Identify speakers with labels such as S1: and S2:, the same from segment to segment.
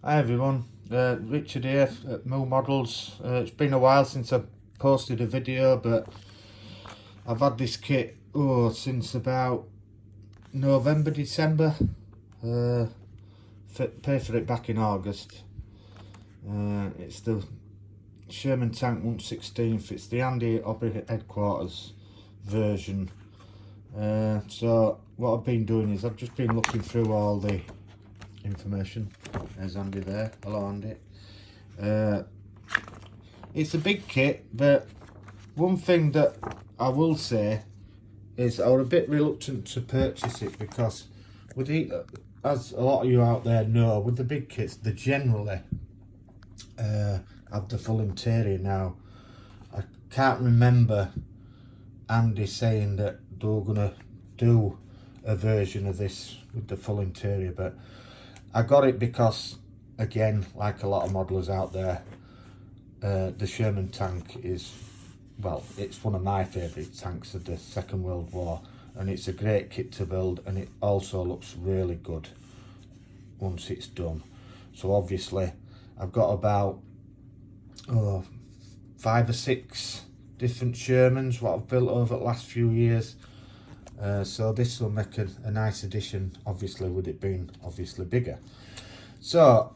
S1: Hi everyone, Richard here at Mill Models. It's been a while since I've posted a video, but I've had this kit since about November, December. Paid for it back in August. It's the Sherman Tank 1/16th. It's the Andy Hobby Headquarters version. So what I've been doing is I've just been looking through all the information. There's Andy there. Hello Andy. It's a big kit, but one thing that I will say is I was a bit reluctant to purchase it because with as a lot of you out there know, with the big kits they generally have the full interior. Now I can't remember Andy saying that they were going to do a version of this with the full interior, but I got it because, again, like a lot of modelers out there, the Sherman tank is, well, it's one of my favourite tanks of the Second World War, and it's a great kit to build, and it also looks really good once it's done. So obviously I've got about 5 or 6 different Shermans what I've built over the last few years. So this will make a nice addition, obviously, with it being obviously bigger. So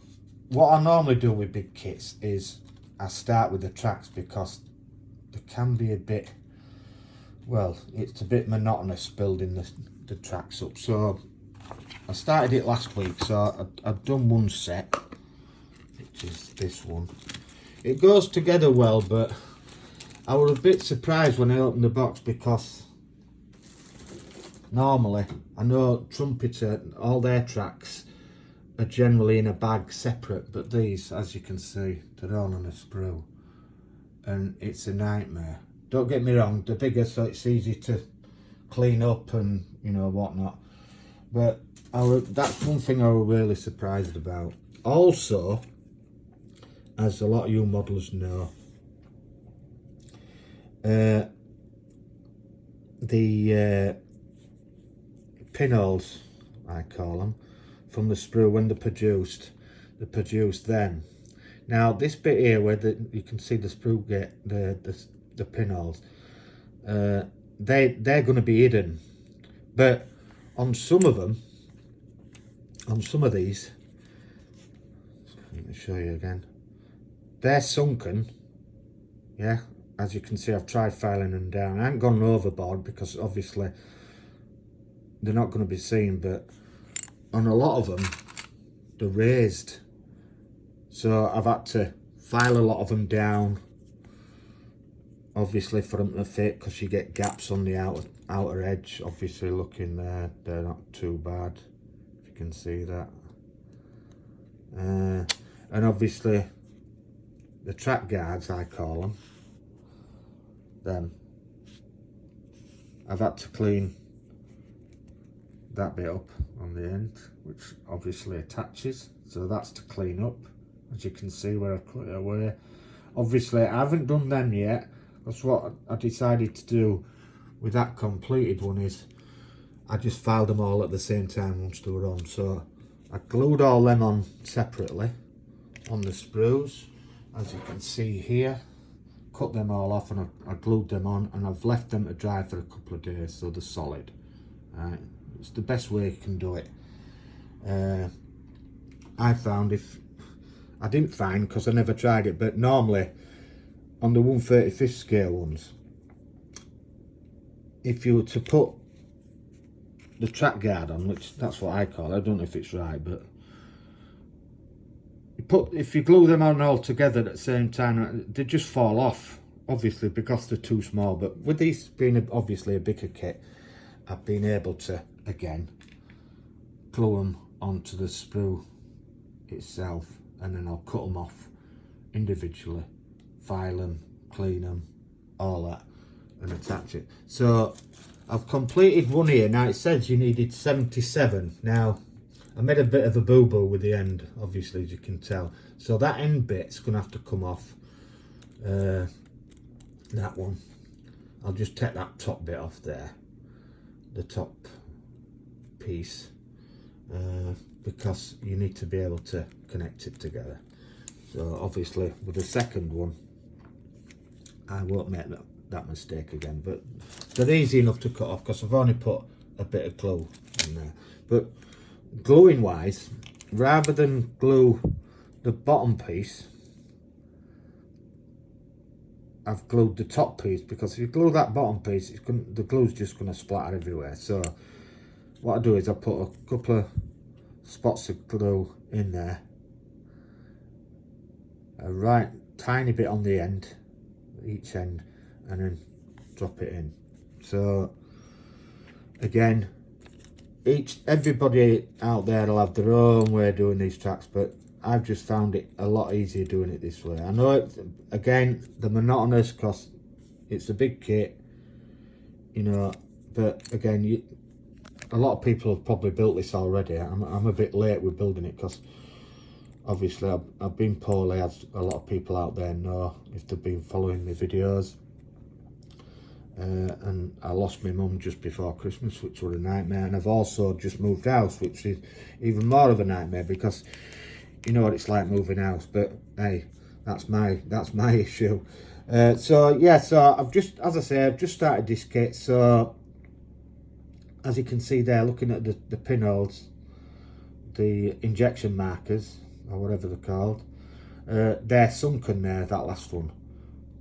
S1: what I normally do with big kits is I start with the tracks because they can be a bit, well, it's a bit monotonous building the tracks up. So I started it last week, so I've done one set, which is this one. It goes together well, but I was a bit surprised when I opened the box because normally, I know Trumpeter, all their tracks are generally in a bag separate, but these, as you can see, they're all on a sprue, and it's a nightmare. Don't get me wrong, they're bigger so it's easy to clean up and, you know, whatnot, but that's one thing I was really surprised about. Also, as a lot of you modelers know, the pinholes, I call them, from the sprue, when they're produced then. Now this bit here where you can see the sprue get the pinholes, they're going to be hidden, but on some of them, on some of these, let me show you again, they're sunken. Yeah, as you can see, I've tried filing them down. I haven't gone overboard because obviously they're not going to be seen, but on a lot of them they're raised, so I've had to file a lot of them down, obviously, for them to fit, because you get gaps on the outer edge. Obviously, looking there, they're not too bad, if you can see that. And obviously the track guards, I call them, I've had to clean that bit up on the end, which obviously attaches, so that's to clean up, as you can see where I've cut it away. Obviously I haven't done them yet. That's what I decided to do with that completed one, is I just filed them all at the same time once they were on. So I glued all them on separately on the sprues, as you can see here. Cut them all off and I glued them on, and I've left them to dry for a couple of days so they're solid. It's the best way you can do it. I found, I didn't find because I never tried it, but normally on the 1/35 scale ones, if you were to put the track guard on, which that's what I call it, I don't know if it's right, but if you glue them on all together at the same time, they just fall off, obviously, because they're too small. But with these being obviously a bigger kit, I've been able to, again, glue them onto the sprue itself, and then I'll cut them off individually, file them, clean them, all that, and attach it. So I've completed one here. Now it says you needed 77. Now I made a bit of a boo-boo with the end, obviously, as you can tell. So that end bit's going to have to come off. That one. I'll just take that top bit off there. The top piece. because you need to be able to connect it together. So obviously with the second one I won't make that mistake again, but they're easy enough to cut off because I've only put a bit of glue in there. But gluing wise, rather than glue the bottom piece, I've glued the top piece, because if you glue that bottom piece, the glue's just going to splatter everywhere. So what I do is I put a couple of spots of glue in there, a right tiny bit on the end, each end, and then drop it in. So again, everybody out there will have their own way of doing these tracks, but I've just found it a lot easier doing it this way. I know again, the monotonous, because it's a big kit, you know, but again, a lot of people have probably built this already. I'm a bit late with building it because obviously I've been poorly, as a lot of people out there know if they've been following my videos. And I lost my mum just before Christmas, which was a nightmare, and I've also just moved house, which is even more of a nightmare, because you know what it's like moving house. But hey, that's my issue. So yeah, so I've just, as I say, I've just started this kit. So as you can see there, looking at the pinholes, the injection markers, or whatever they're called, they're sunken there, that last one.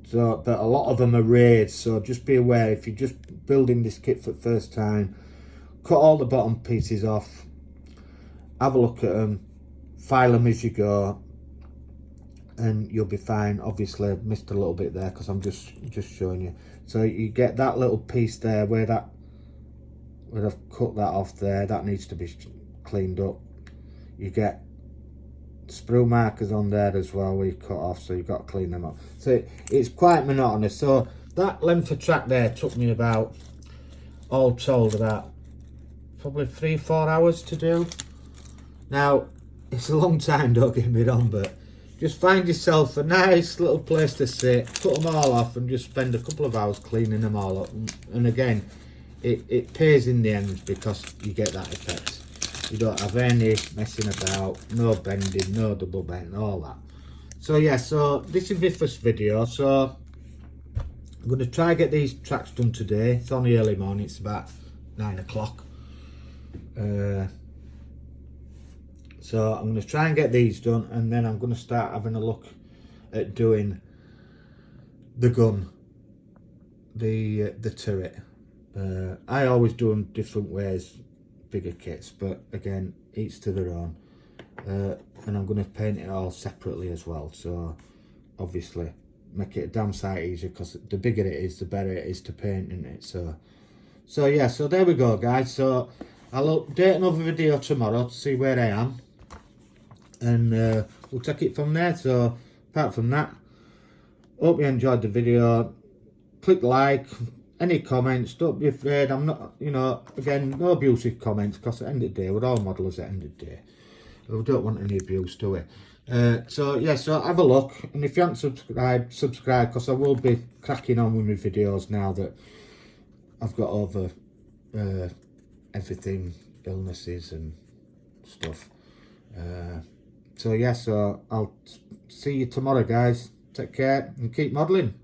S1: So, but a lot of them are raised, so just be aware if you're just building this kit for the first time, cut all the bottom pieces off, have a look at them, file them as you go, and you'll be fine. Obviously I've missed a little bit there because I'm just showing you. So you get that little piece there where I've cut that off there, that needs to be cleaned up. You get sprue markers on there as well where you cut off, so you've got to clean them up. So it's quite monotonous. So that length of track there took me about, all told, about probably 3-4 hours to do. Now it's a long time, don't get me wrong, but just find yourself a nice little place to sit, cut them all off, and just spend a couple of hours cleaning them all up. And again, it pays in the end, because you get that effect. You don't have any messing about, no bending, no double bend, all that. So yeah, so this is my first video. So I'm going to try and get these tracks done today. It's only early morning, it's about 9 o'clock. So I'm going to try and get these done, and then I'm going to start having a look at doing the gun, the turret. I always do them different ways, bigger kits, but again, each to their own. And I'm going to paint it all separately as well, so obviously make it a damn sight easier, because the bigger it is, the better it is to paint, isn't it? So yeah, so there we go, guys. So I'll update another video tomorrow to see where I am, and we'll take it from there. So apart from that, hope you enjoyed the video. Click like, any comments, don't be afraid. I'm not, you know, again, no abusive comments, because at the end of the day, we're all modelers at the end of the day. We don't want any abuse, do we? So yeah, so have a look, and if you haven't subscribe, because I will be cracking on with my videos now that I've got over everything, illnesses and stuff. So yeah, so I'll see you tomorrow, guys. Take care and keep modelling.